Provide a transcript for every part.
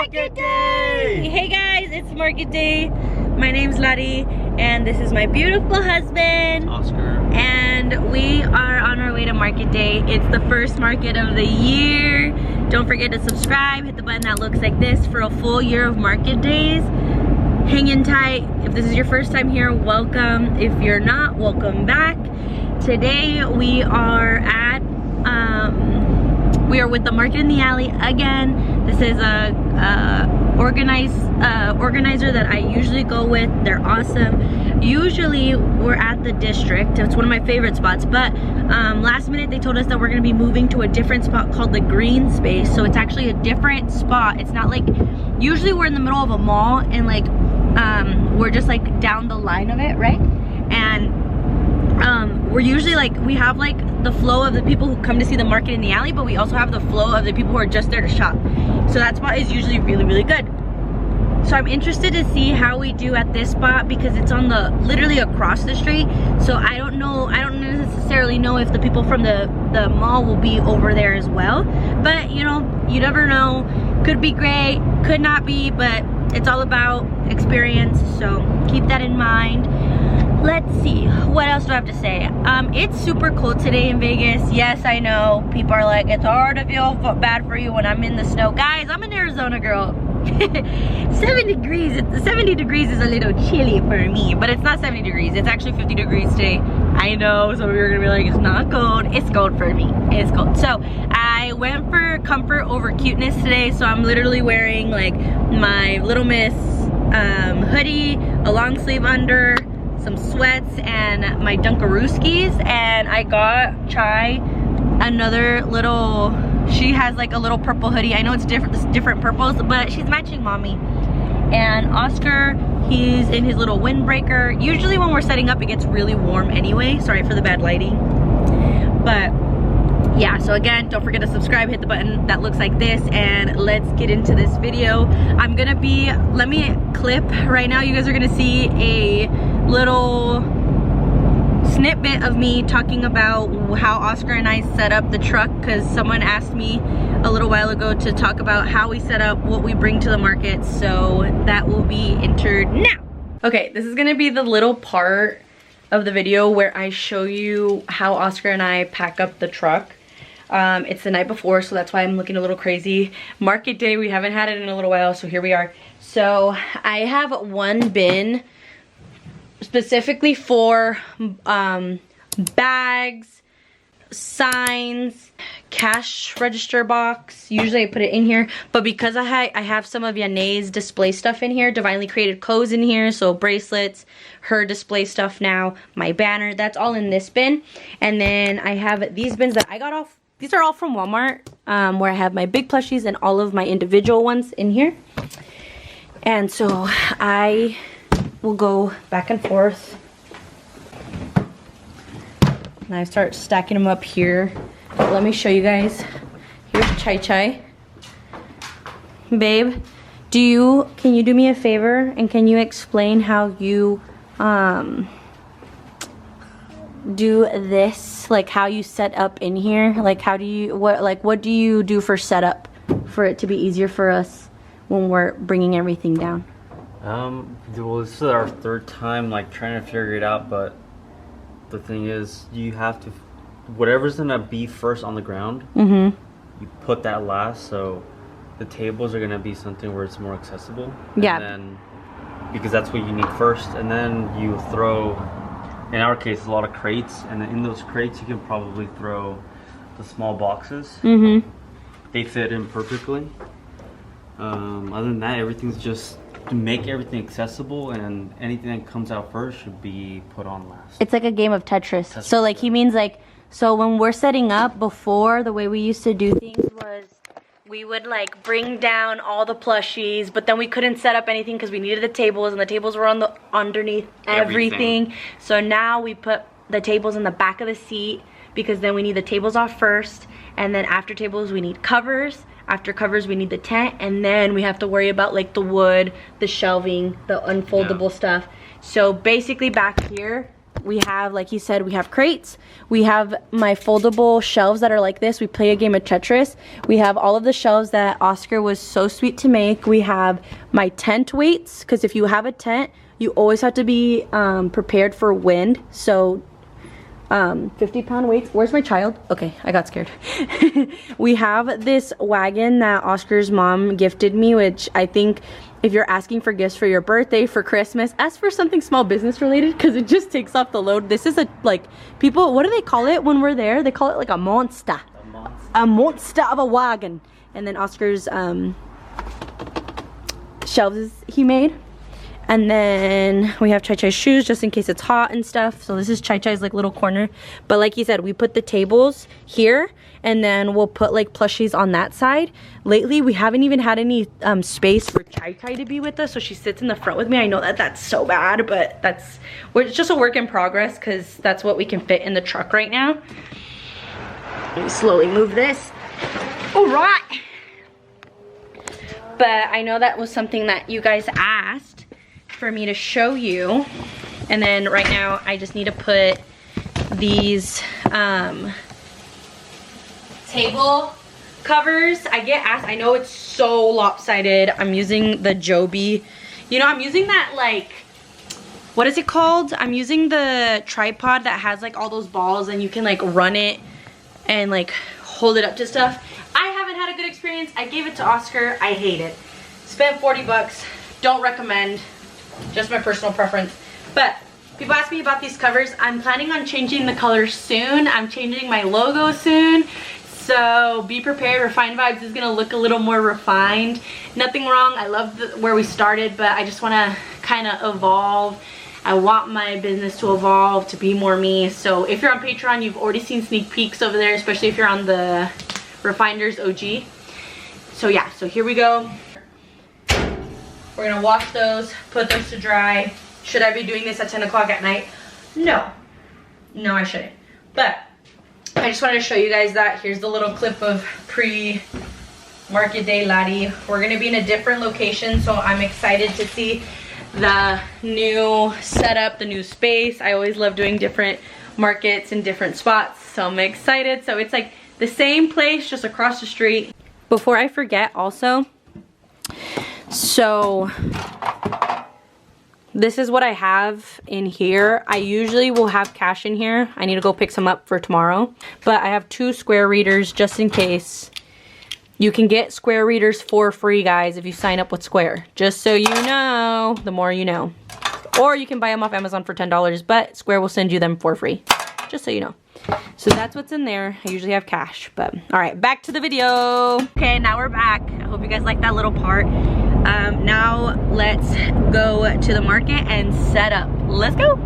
Market Day! Hey guys, it's Market Day. My name's Lottie, and this is my beautiful husband, Oscar. And we are on our way to Market Day. It's the first market of the year. Don't forget to subscribe, hit the button that looks like this for a full year of Market Days. Hang in tight. If this is your first time here, welcome. If you're not, welcome back. Today we are at we are with the Market in the Alley again. This is a organizer that I usually go with. They're awesome. Usually we're at the district. It's one of my favorite spots, but last minute they told us that we're gonna be moving to a different spot called the green space. So it's actually a different spot. It's not like, usually we're in the middle of a mall and like we're just like down the line of it, right? And we're usually like, we have like the flow of the people who come to see the Market in the Alley, but we also have the flow of the people who are just there to shop. So that spot is usually really, really good. So I'm interested to see how we do at this spot because it's on the, literally across the street. So I don't know, I don't necessarily know if the people from the mall will be over there as well. But you know, you never know. Could be great, could not be, but it's all about experience. So keep that in mind. Let's see, what else do I have to say? It's super cold today in Vegas. Yes, I know, people are like, it's hard to feel bad for you when I'm in the snow. Guys, I'm an Arizona girl. 70 degrees is a little chilly for me, but it's not 70 degrees. It's actually 50 degrees today. I know, some of you are gonna be like, it's not cold. It's cold for me, it's cold. So I went for comfort over cuteness today, so I'm literally wearing like my Little Miss hoodie, a long sleeve under, some sweats, and my Dunkarooskis. And I got Chai another little, she has like a little purple hoodie. I know it's different purples, but she's matching mommy. And Oscar, he's in his little windbreaker. Usually when we're setting up, it gets really warm anyway. Sorry for the bad lighting. But yeah, so again, don't forget to subscribe, hit the button that looks like this, and let's get into this video. I'm gonna be, let me clip right now. You guys are gonna see a little snippet of me talking about how Oscar and I set up the truck, because someone asked me a little while ago to talk about how we set up what we bring to the market. So that will be entered now. Okay, this is gonna be the little part of the video where I show you how Oscar and I pack up the truck. It's the night before, so that's why I'm looking a little crazy. Market Day, we haven't had it in a little while, so here we are. So I have one bin specifically for bags, signs, cash register box. Usually I put it in here, but because I have some of Yane's display stuff in here, Divinely Created Codes in here, so bracelets, her display stuff now, my banner, that's all in this bin. And then I have these bins that I got off. These are all from Walmart, where I have my big plushies and all of my individual ones in here. And so I will go back and forth. And I start stacking them up here. Let me show you guys. Here's Chai Chai. Babe, can you do me a favor and can you explain how you do this, like how you set up in here? Like how do you, what do you do for setup for it to be easier for us when we're bringing everything down? Well, this is our third time like trying to figure it out, but the thing is, you have to, whatever's gonna be first on the ground, you put that last. So the tables are gonna be something where it's more accessible. Yeah. And then, because that's what you need first, and then you throw, in our case, a lot of crates, and then in those crates you can probably throw the small boxes. They fit in perfectly. Other than that, everything's just to make everything accessible, and anything that comes out first should be put on last. It's like a game of Tetris. So like he means like, so when we're setting up, before, the way we used to do things was we would like bring down all the plushies, but then we couldn't set up anything because we needed the tables, and the tables were on the underneath everything. So now we put the tables in the back of the seat, because then we need the tables off first, and then after tables we need covers. After covers we need the tent, and then we have to worry about like the wood, the shelving, the unfoldable stuff. So basically back here we have, like he said, we have crates. We have my foldable shelves that are like this. We play a game of Tetris. We have all of the shelves that Oscar was so sweet to make. We have my tent weights, because if you have a tent, you always have to be prepared for wind. So 50-pound weights. Where's my child? Okay, I got scared. We have this wagon that Oscar's mom gifted me, which I think if you're asking for gifts for your birthday, for Christmas, ask for something small business related, because it just takes off the load. This is a, like, people, what do they call it when we're there? They call it like a monster. A monster of a wagon. And then Oscar's shelves he made. And then we have Chai Chai's shoes just in case it's hot and stuff. So this is Chai Chai's like little corner. But like he said, we put the tables here and then we'll put like plushies on that side. Lately, we haven't even had any space for Chai Chai to be with us. So she sits in the front with me. I know that that's so bad, but it's just a work in progress because that's what we can fit in the truck right now. Let me slowly move this. All right. But I know that was something that you guys asked for me to show you. And then right now I just need to put these table covers. I get asked, I know it's so lopsided. I'm using the Joby, you know, I'm using that, like, what is it called? I'm using the tripod that has like all those balls and you can like run it and like hold it up to stuff. I haven't had a good experience. I gave it to Oscar. I hate it. Spent 40 bucks. Don't recommend. Just my personal preference. But people ask me about these covers. I'm planning on changing the colors soon. I'm changing my logo soon. So be prepared. Refined Vibes is going to look a little more refined. Nothing wrong. I love where we started, but I just want to kind of evolve. I want my business to evolve, to be more me. So if you're on Patreon, you've already seen sneak peeks over there, especially if you're on the Refiners OG. So yeah, so here we go. We're gonna wash those, put those to dry. Should I be doing this at 10 o'clock at night? No. No, I shouldn't. But I just wanted to show you guys that. Here's the little clip of pre-market day Lottie. We're gonna be in a different location, so I'm excited to see the new setup, the new space. I always love doing different markets in different spots, so I'm excited. So it's like the same place, just across the street. Before I forget also, so this is what I have in here. I usually will have cash in here. I need to go pick some up for tomorrow. But I have 2 Square readers just in case. You can get Square readers for free, guys, if you sign up with Square. Just so you know, the more you know. Or you can buy them off Amazon for $10, but Square will send you them for free. Just so you know. So that's what's in there. I usually have cash, but all right, back to the video. Okay, now we're back. I hope you guys like that little part. Now let's go to the market and set up. Let's go.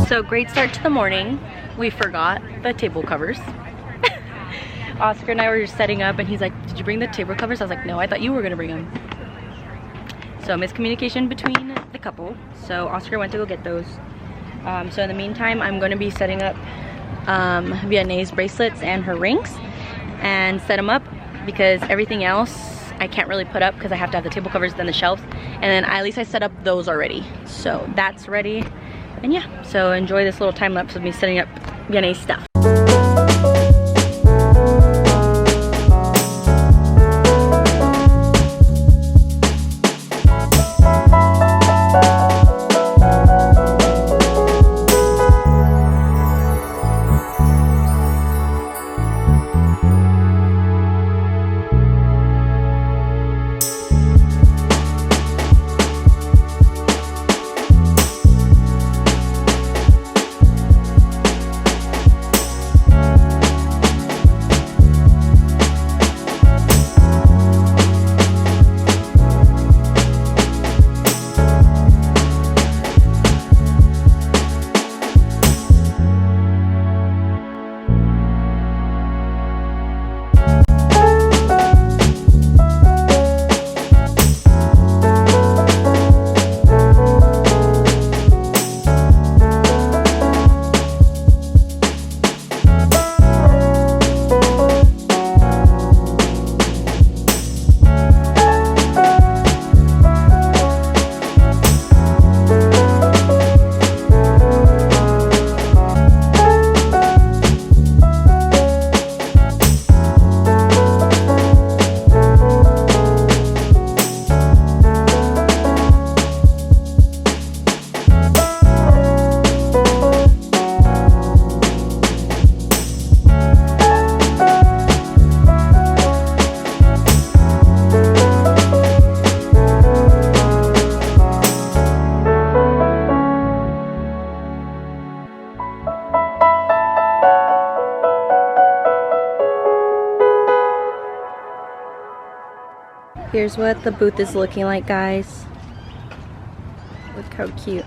So great start to the morning. We forgot the table covers. Oscar and I were just setting up and he's like, did you bring the table covers? I was like, no, I thought you were gonna bring them. So miscommunication between the couple. So Oscar went to go get those. So in the meantime, I'm gonna be setting up Vianney's bracelets and her rings and set them up because everything else I can't really put up because I have to have the table covers, then the shelves, and then at least I set up those already. So that's ready. And yeah, so enjoy this little time lapse of me setting up Vianney's stuff. Here's what the booth is looking like, guys. Look how cute.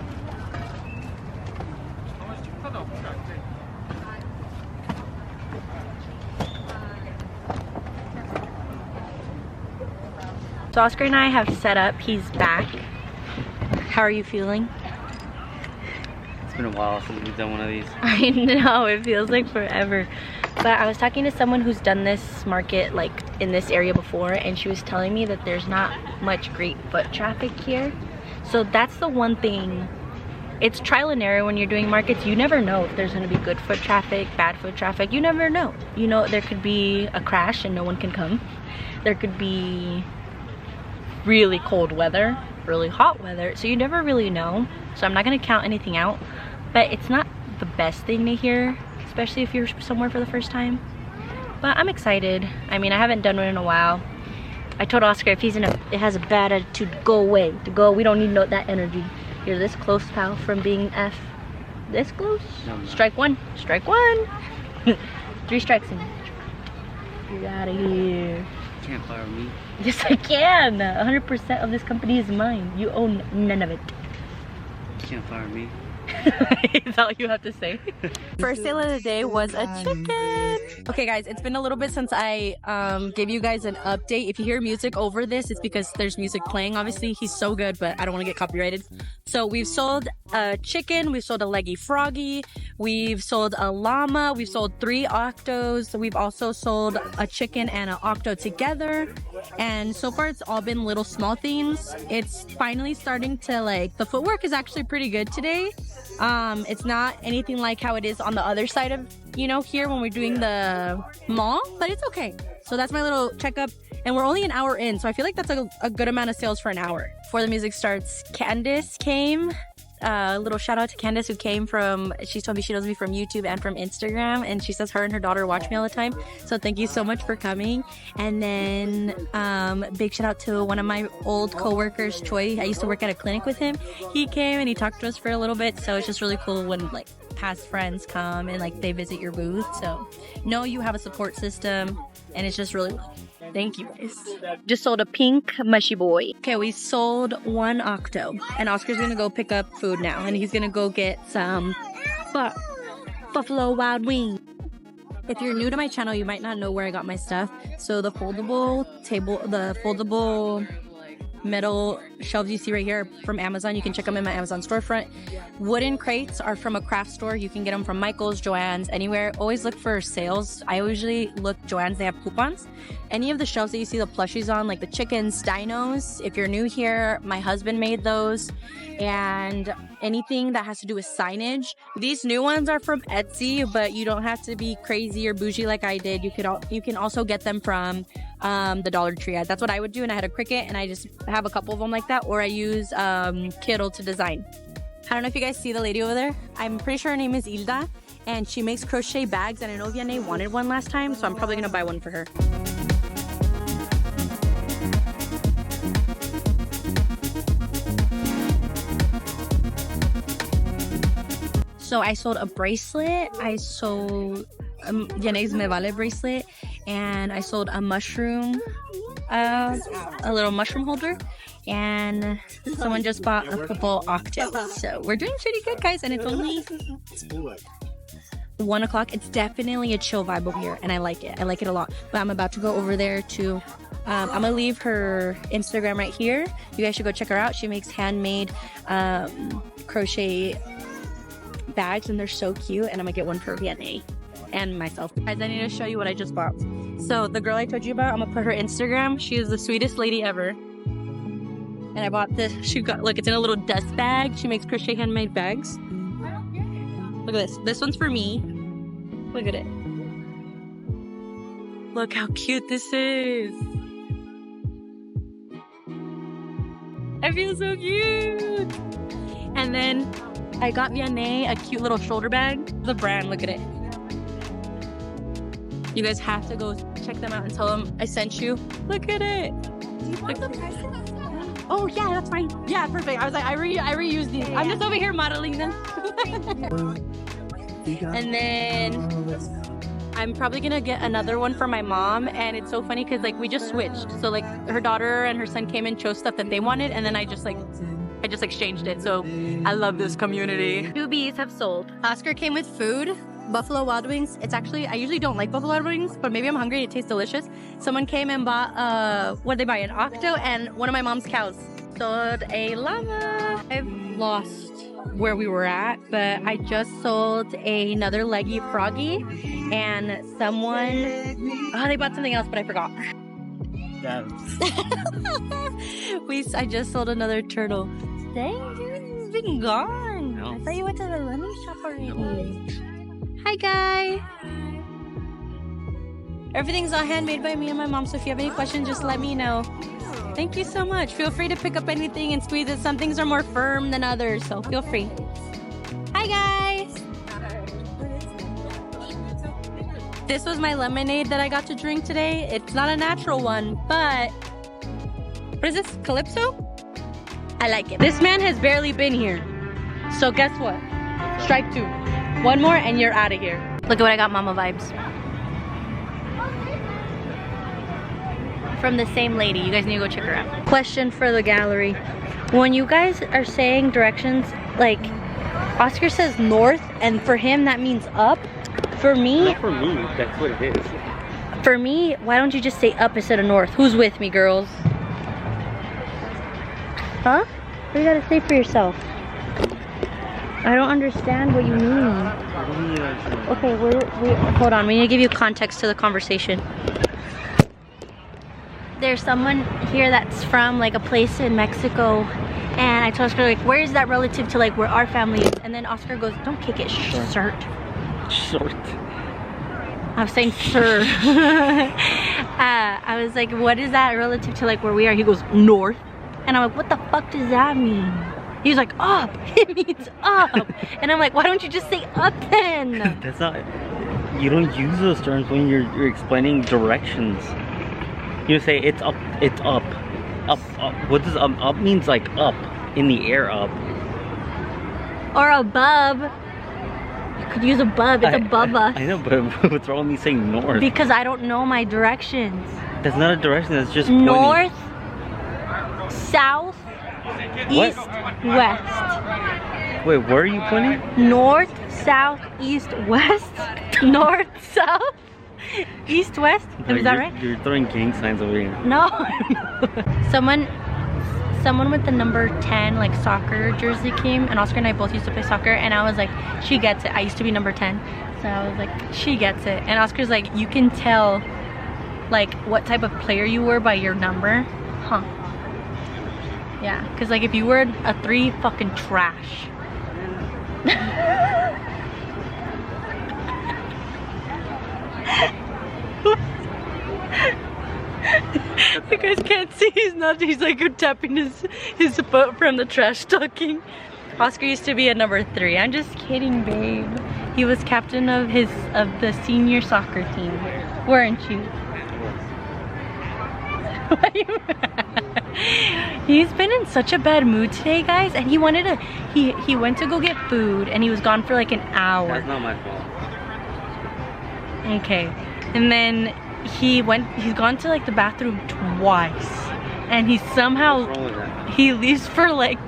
So Oscar and I have set up. He's back. How are you feeling? It's been a while since we've done one of these. I know, it feels like forever. But I was talking to someone who's done this market like in this area before, and she was telling me that there's not much great foot traffic here. So that's the one thing. It's trial and error when you're doing markets. You never know if there's going to be good foot traffic, bad foot traffic. You never know. You know, there could be a crash and no one can come. There could be really cold weather, really hot weather. So you never really know. So I'm not going to count anything out. But it's not the best thing to hear, especially if you're somewhere for the first time. But I'm excited. I mean, I haven't done one in a while. I told Oscar if it has a bad attitude, go away. To go, we don't need that energy. You're this close, pal, from being this close. No. Strike one. Strike one. 3 strikes and you're out of here. You can't fire me. Yes, I can. 100% of this company is mine. You own none of it. You can't fire me. Is that what you have to say? First sale of the day was a chicken. Okay guys, it's been a little bit since I gave you guys an update. If you hear music over this, it's because there's music playing. Obviously, he's so good, but I don't want to get copyrighted. So we've sold a chicken, we've sold a leggy froggy, we've sold a llama, we've sold 3 octos. We've also sold a chicken and an octo together. And so far it's all been little small things. It's finally starting to like, the footwork is actually pretty good today. It's not anything like how it is on the other side of, you know, here when we're doing the mall, but it's okay. So that's my little checkup, and we're only an hour in, so I feel like that's a good amount of sales for an hour. Before the music starts, Candace came. A little shout out to Candace, who came from, she told me she knows me from YouTube and from Instagram, and she says her and her daughter watch me all the time. So thank you so much for coming. And then big shout out to one of my old co-workers, Choi. I used to work at a clinic with him. He came and he talked to us for a little bit, so it's just really cool when like past friends come and like they visit your booth. So know you have a support system, and it's just really thank you guys. Just sold a pink mushy boy. Okay, we sold 1 octo, and Oscar's gonna go pick up food now, and he's gonna go get some Buffalo Wild Wings. If you're new to my channel, you might not know where I got my stuff. So the foldable metal shelves you see right here are from Amazon. You can check them in my Amazon storefront. Wooden crates are from a craft store. You can get them from Michael's, Joann's, anywhere. Always look for sales. I usually look Joann's, they have coupons. Any of the shelves that you see the plushies on, like the chickens, dinos, if you're new here, my husband made those. And anything that has to do with signage. These new ones are from Etsy, but you don't have to be crazy or bougie like I did. You can also get them from the Dollar Tree. That's what I would do, and I had a Cricut, and I just have a couple of them like that, or I use Kittle to design. I don't know if you guys see the lady over there. I'm pretty sure her name is Hilda, and she makes crochet bags, and I know Vianney wanted one last time, so I'm probably gonna buy one for her. So I sold a bracelet, I sold Vianney's Me Vale bracelet, and I sold a mushroom, a little mushroom holder, and someone just bought a couple octaves. So we're doing pretty good, guys, and it's only 1 o'clock. It's definitely a chill vibe over here, and I like it. I like it a lot. But I'm about to go over there to, I'm gonna leave her Instagram right here. You guys should go check her out. She makes handmade crochet bags, and they're so cute, and I'm gonna get one for Vianney and myself. Guys, I need to show you what I just bought. So the girl I told you about, I'm gonna put her Instagram. She is the sweetest lady ever. And I bought this. She got, look, it's in a little dust bag. She makes crochet handmade bags. Look at this. This one's for me. Look at it. Look how cute this is. I feel so cute. And then I got Vianney a cute little shoulder bag. The brand, look at it. You guys have to go check them out and tell them I sent you. Look at it. Do you want the price of that stuff? Oh yeah, that's fine. Yeah, perfect. I was like, I reuse these. I'm just over here modeling them. And then I'm probably gonna get another one for my mom, and it's so funny because like we just switched. So like her daughter and her son came and chose stuff that they wanted, and then I just exchanged it. So I love this community. 2 bees have sold. Oscar came with food. Buffalo Wild Wings. It's actually, I usually don't like Buffalo Wild Wings, but maybe I'm hungry. It tastes delicious. Someone came and bought, what did they buy? An octo and one of my mom's cows. Sold a llama. I've lost where we were at, but I just sold another leggy froggy, and someone, they bought something else, but I forgot. I just sold another turtle. Dang, dude, he's been gone. No. I thought you went to the running shop already. No. Hi, guy. Everything's all handmade by me and my mom, so if you have any questions, just let me know. Thank you so much. Feel free to pick up anything and squeeze it. Some things are more firm than others, so feel free. Hi, guys. This was my lemonade that I got to drink today. It's not a natural one, but what is this? Calypso? I like it. This man has barely been here. So guess what? Strike 2. One more and you're out of here. Look at what I got, mama vibes. From the same lady. You guys need to go check her out. Question for the gallery. When you guys are saying directions, like Oscar says north, and for him that means up. For me, not for me, that's what it is. For me, why don't you just say up instead of north? Who's with me, girls? Huh? What do you gotta say for yourself? I don't understand what you mean. Okay, hold on. We need to give you context to the conversation. There's someone here that's from like a place in Mexico, and I told Oscar like, where is that relative to like where our family is? And then Oscar goes, don't kick it, short. I was saying sir. I was like, what is that relative to like where we are? He goes, north. And I'm like, what the fuck does that mean? He's like, up. It means up. And I'm like, why don't you just say up then? That's not, you don't use those terms when you're explaining directions. You say it's up, it's up. Up. What does up means? Like up, in the air, up. Or above. You could use above, it's above us. I know, but what's wrong with me saying north? Because I don't know my directions. That's not a direction, that's just pointing. North, south, east, west. Wait, where are you pointing? North, south, east, west. North, south, east, west. No, is that right? You're throwing gang signs over here. No. Someone with the number 10 like soccer jersey came, and Oscar and I both used to play soccer, and I was like, she gets it. I used to be number 10. So I was like, she gets it. And Oscar's like, you can tell like what type of player you were by your number. Huh. Yeah, because like if you were a 3, fucking trash. You guys can't see, he's like tapping his foot from the trash talking. Oscar used to be a number 3. I'm just kidding, babe. He was captain of the senior soccer team, weren't you? He's been in such a bad mood today, guys, and he went to go get food, and he was gone for like an hour. That's not my fault. Okay, and then he's gone to like the bathroom twice, and he somehow he leaves for like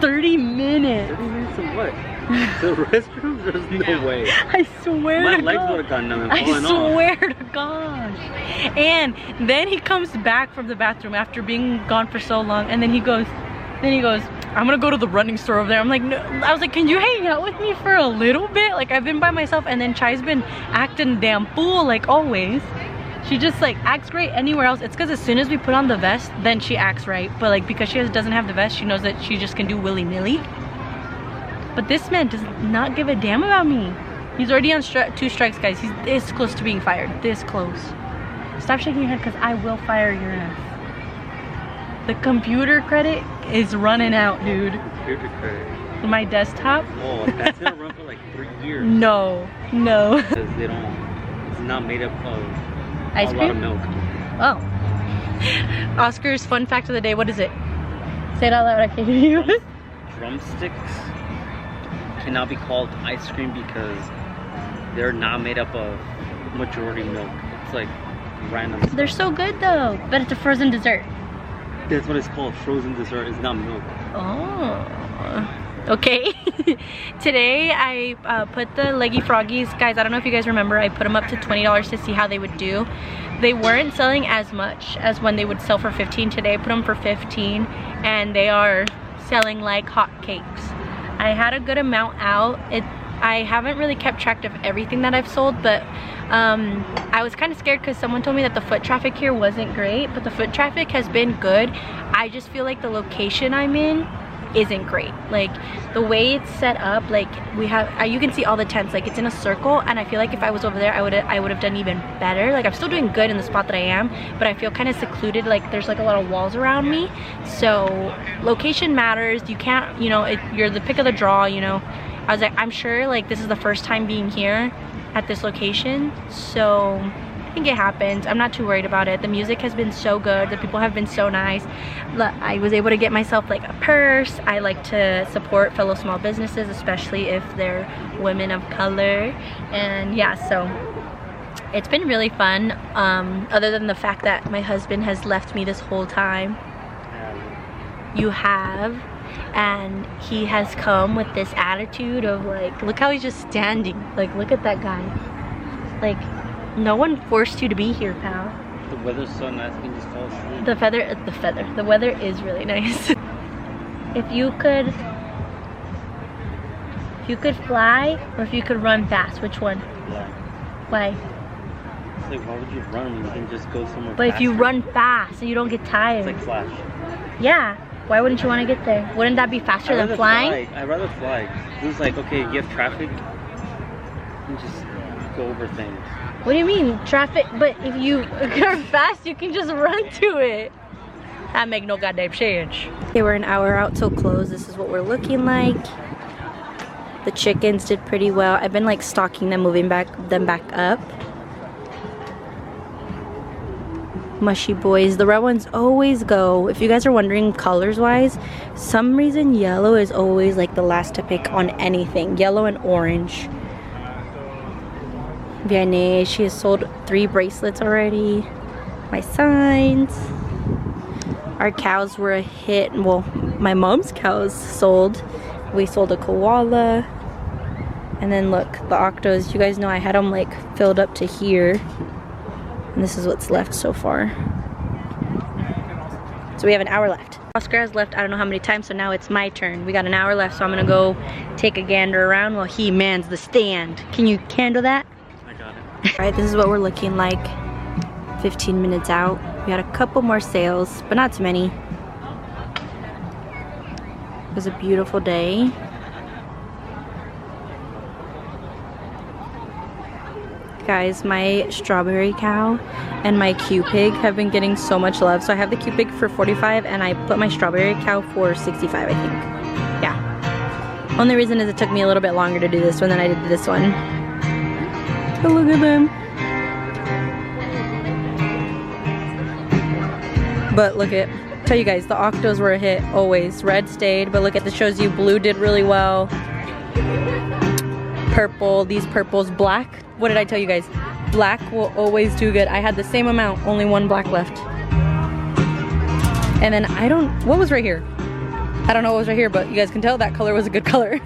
30 minutes. 30 minutes of what? The restroom? There's no way. I swear my to legs God. would have gotten numb and I fallen off. swear to gosh. And then he comes back from the bathroom after being gone for so long, and then he goes, I'm gonna go to the running store over there. I'm like, no. I was like, can you hang out with me for a little bit? Like, I've been by myself, and then Chai's been acting damn fool like always. She just like acts great anywhere else. It's because as soon as we put on the vest, then she acts right. But like because she doesn't have the vest, she knows that she just can do willy-nilly. But this man does not give a damn about me. He's already on 2 strikes, guys. He's this close to being fired. This close. Stop shaking your head because I will fire your ass. The computer credit is running out, dude. Computer credit? My desktop? Oh, that's gonna run for like 3 years. No. Because it's not made up of ice cream? A lot of milk. Oh. Oscar's fun fact of the day, what is it? Say it out loud, I can't hear you. Drumsticks cannot be called ice cream because they're not made up of majority milk. It's like random stuff. They're so good though, but it's a frozen dessert. That's what it's called, frozen dessert. It's not milk. Oh. Okay. Today I put the Leggy Froggies, guys, I don't know if you guys remember, I put them up to $20 to see how they would do. They weren't selling as much as when they would sell for 15. Today I put them for 15 and they are selling like hotcakes. I had a good amount out. I haven't really kept track of everything that I've sold, but I was kind of scared because someone told me that the foot traffic here wasn't great, but the foot traffic has been good. I just feel like the location I'm in isn't great. Like the way it's set up, like we have, you can see all the tents, like it's in a circle, and I feel like if I was over there I would have done even better. Like I'm still doing good in the spot that I am, but I feel kind of secluded, like there's like a lot of walls around me. So location matters. You can't, you know, you're the pick of the draw, you know. I was like, I'm sure like this is the first time being here at this location, so I think it happens. I'm not too worried about it. The music has been so good. The people have been so nice. I was able to get myself like a purse. I like to support fellow small businesses, especially if they're women of color. And yeah, so it's been really fun. Other than the fact that my husband has left me this whole time. You have. And he has come with this attitude of like, look how he's just standing. Like, look at that guy. Like, no one forced you to be here, pal. The weather's so nice, you can just fall asleep. The weather is really nice. If you could fly or if you could run fast, which one? Fly. Why? It's like, why would you run? You can just go somewhere But faster. if you run fast, so you don't get tired. It's like Flash. Yeah. Why wouldn't you want to get there? Wouldn't that be faster than flying? I'd rather fly. It's like, okay, you have traffic, you just go over things. What do you mean, traffic? But if you are fast, you can just run to it. That make no goddamn sense. Okay, we're an hour out till close. This is what we're looking like. The chickens did pretty well. I've been like stalking them, moving them back up. Mushy boys. The red ones always go. If you guys are wondering colors wise, some reason yellow is always like the last to pick on anything. Yellow and orange. Vianney, she has sold 3 bracelets already. My signs. Our cows were a hit. Well, my mom's cows sold. We sold a koala. And then look, the octos. You guys know I had them like filled up to here. And this is what's left so far. So we have an hour left. Oscar has left I don't know how many times, so now it's my turn. We got an hour left, so I'm gonna go take a gander around while he mans the stand. Can you handle that? I got it. Alright, this is what we're looking like 15 minutes out. We had a couple more sales, but not too many. It was a beautiful day. Guys, my strawberry cow and my Q pig have been getting so much love. So I have the Q pig for 45 and I put my strawberry cow for 65, I think. Yeah. Only reason is it took me a little bit longer to do this one than I did this one. But look at them. But look at, tell you guys, the octos were a hit always. Red stayed, but look at, this shows you blue did really well. Purple, these purples, black. What did I tell you guys? Black will always do good. I had the same amount, only 1 black left. And then what was right here? I don't know what was right here, but you guys can tell that color was a good color.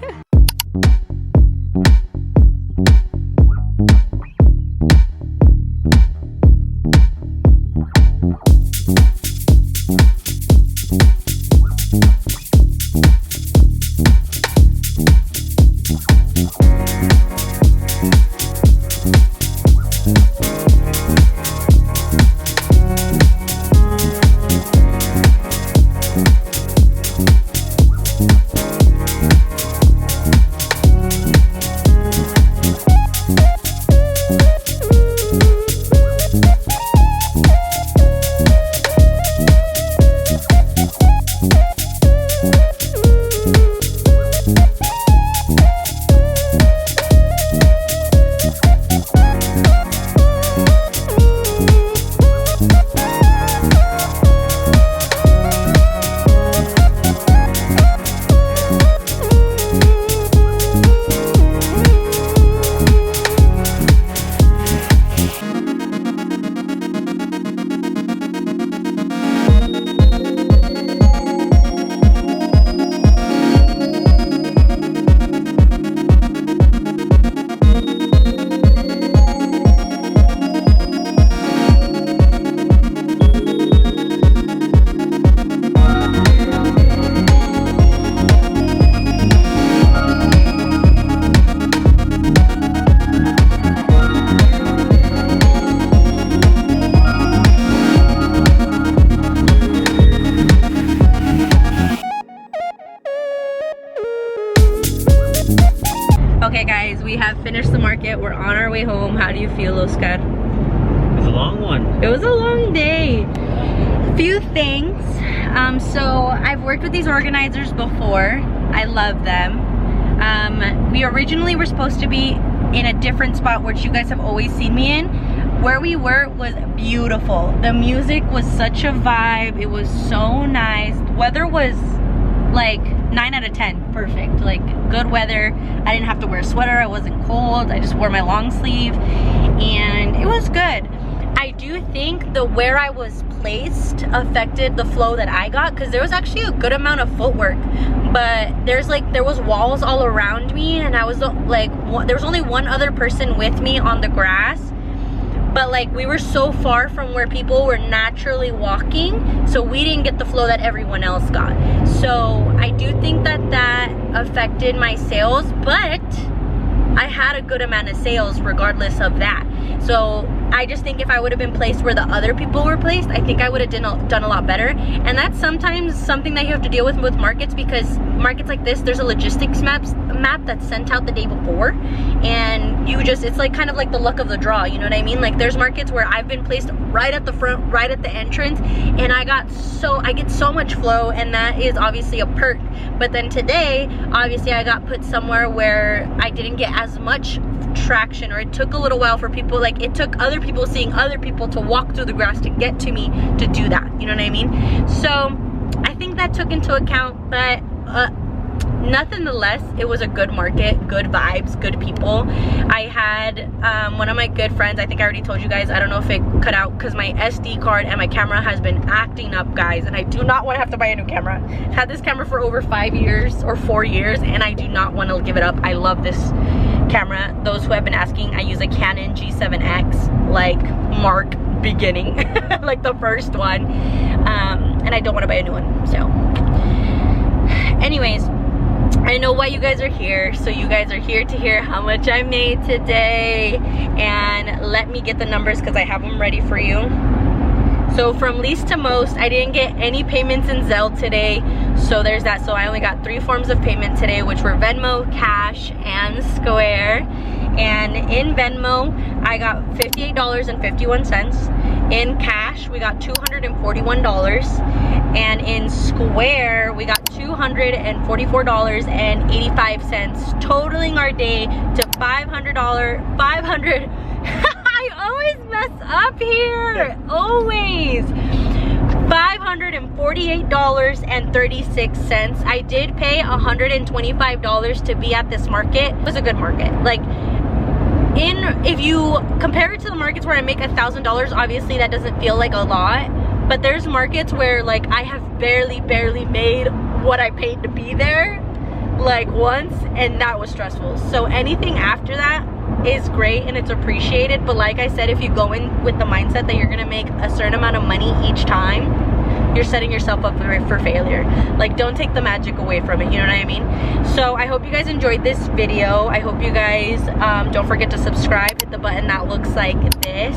feel, Oscar? It's a long one. It was a long day. Few things. So I've worked with these organizers before. I love them. We originally were supposed to be in a different spot, which you guys have always seen me in. Where we were was beautiful. The music was such a vibe. It was so nice. Weather was like 9 out of 10, perfect. Like good weather. I didn't have to wear a sweater. I wasn't cold. I just wore my long sleeve and it was good. I do think the where I was placed affected the flow that I got, because there was actually a good amount of footwork, but there was walls all around me, and I was like, there was only one other person with me on the grass, but like we were so far from where people were naturally walking, so we didn't get the flow that everyone else got. So I do think that that affected my sales, but I had a good amount of sales regardless of that. So I just think if I would have been placed where the other people were placed, I think I would have done a lot better. And that's sometimes something that you have to deal with markets, because markets like this, there's a logistics map that's sent out the day before, and you just, it's like kind of like the luck of the draw, you know what I mean? Like there's markets where I've been placed right at the front, right at the entrance, and I get so much flow, and that is obviously a perk. But then today, obviously I got put somewhere where I didn't get as much traction, or it took a little while for people, like it took other people seeing other people to walk through the grass to get to me to do that, you know what I mean? So I think that took into account, but nonetheless, it was a good market, good vibes, good people. I had one of my good friends, I think I already told you guys, I don't know if it cut out because my SD card and my camera has been acting up, guys, and I do not want to have to buy a new camera. I've had this camera for over 5 years or 4 years, and I do not want to give it up. I love this camera. Those who have been asking, I use a Canon G7X, like Mark beginning, like the first one, and I don't want to buy a new one. So anyways, I know why you guys are here. So you guys are here to hear how much I made today, and let me get the numbers because I have them ready for you. So from least to most, I didn't get any payments in Zelle today, so there's that. So I only got 3 forms of payment today, which were Venmo, Cash, and Square. And in Venmo, I got $58.51. In Cash, we got $241. And in Square, we got $244.85, totaling our day to $500. I always mess up here, always. $548.36. I did pay $125 to be at this market. It was a good market. Like, if you compare it to the markets where I make $1,000, obviously that doesn't feel like a lot. But there's markets where like I have barely made what I paid to be there, like once, and that was stressful. So anything after that is great and it's appreciated, but like I said, if you go in with the mindset that you're gonna make a certain amount of money each time, you're setting yourself up for failure. Like, don't take the magic away from it, you know what I mean? So I hope you guys enjoyed this video. I hope you guys don't forget to subscribe, hit the button that looks like this,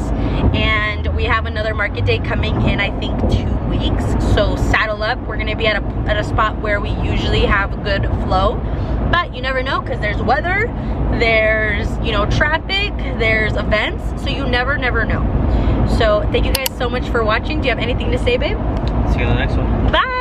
and we have another market day coming in, I think 2 weeks. So saddle up. We're gonna be at a spot where we usually have good flow, but you never know, because there's weather, there's, you know, traffic, there's events, so you never know. So thank you guys so much for watching. Do you have anything to say, babe? See you in the next one. Bye.